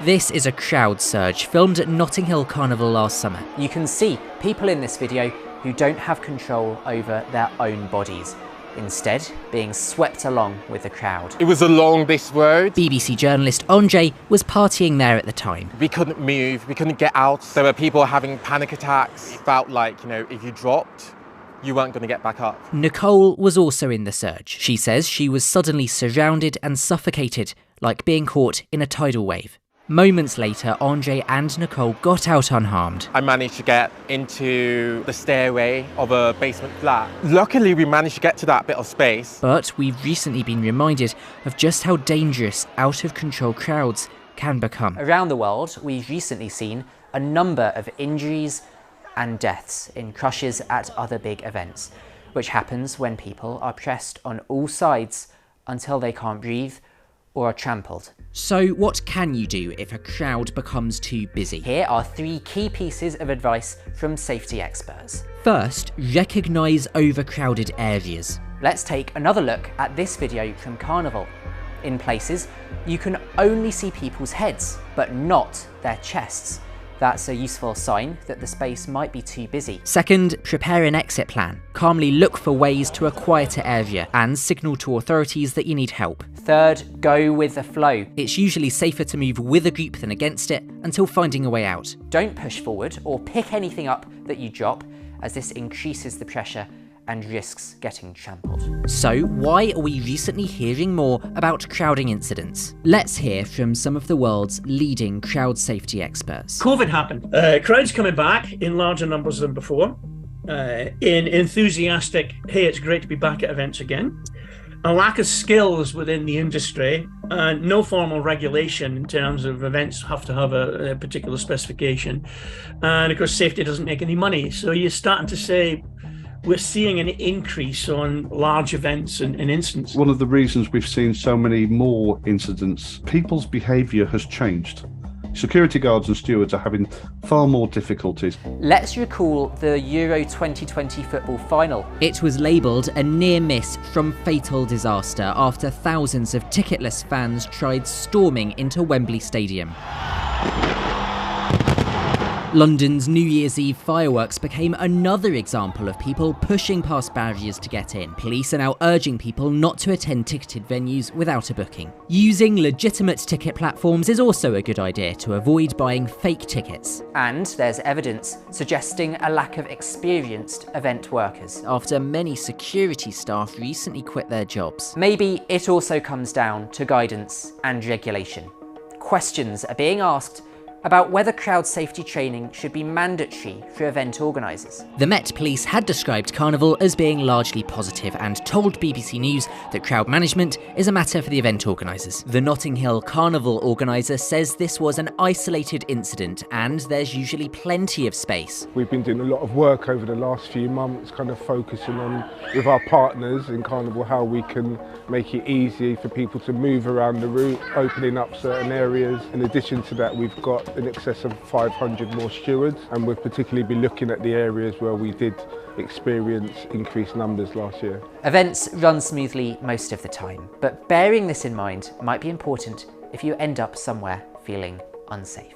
This is a crowd surge filmed at Notting Hill Carnival last summer. You can see people in this video who don't have control over their own bodies, instead being swept along with the crowd. It was along this road. BBC journalist Andre was partying there at the time. We couldn't move, we couldn't get out. There were people having panic attacks. It felt like, if you dropped, you weren't going to get back up. Nicole was also in the surge. She says she was suddenly surrounded and suffocated, like being caught in a tidal wave. Moments later, Andre and Nicole got out unharmed. I managed to get into the stairway of a basement flat. Luckily, we managed to get to that bit of space. But we've recently been reminded of just how dangerous out-of-control crowds can become. Around the world, we've recently seen a number of injuries and deaths in crushes at other big events, which happens when people are pressed on all sides until they can't breathe or are trampled. So what can you do if a crowd becomes too busy? Here are 3 key pieces of advice from safety experts. First, recognise overcrowded areas. Let's take another look at this video from Carnival. In places, you can only see people's heads, but not their chests. That's a useful sign that the space might be too busy. Second, prepare an exit plan. Calmly look for ways to a quieter area and signal to authorities that you need help. Third, go with the flow. It's usually safer to move with a group than against it until finding a way out. Don't push forward or pick anything up that you drop, as this increases the pressure and risks getting trampled. So why are we recently hearing more about crowding incidents? Let's hear from some of the world's leading crowd safety experts. COVID happened. Crowds coming back in larger numbers than before. In enthusiastic, hey, it's great to be back at events again. A lack of skills within the industry, and no formal regulation in terms of events have to have a particular specification. And of course, safety doesn't make any money. So you're starting to say, we're seeing an increase on large events and incidents. One of the reasons we've seen so many more incidents, people's behaviour has changed. Security guards and stewards are having far more difficulties. Let's recall the Euro 2020 football final. It was labelled a near miss from fatal disaster after thousands of ticketless fans tried storming into Wembley Stadium. London's New Year's Eve fireworks became another example of people pushing past barriers to get in. Police are now urging people not to attend ticketed venues without a booking. Using legitimate ticket platforms is also a good idea to avoid buying fake tickets. And there's evidence suggesting a lack of experienced event workers, after many security staff recently quit their jobs. Maybe it also comes down to guidance and regulation. Questions are being asked about whether crowd safety training should be mandatory for event organisers. The Met Police had described Carnival as being largely positive and told BBC News that crowd management is a matter for the event organisers. The Notting Hill Carnival organiser says this was an isolated incident and there's usually plenty of space. We've been doing a lot of work over the last few months, kind of focusing on, with our partners in Carnival, how we can make it easy for people to move around the route, opening up certain areas. In addition to that, we've got in excess of 500 more stewards, and we'll particularly be looking at the areas where we did experience increased numbers last year. Events run smoothly most of the time, but bearing this in mind might be important if you end up somewhere feeling unsafe.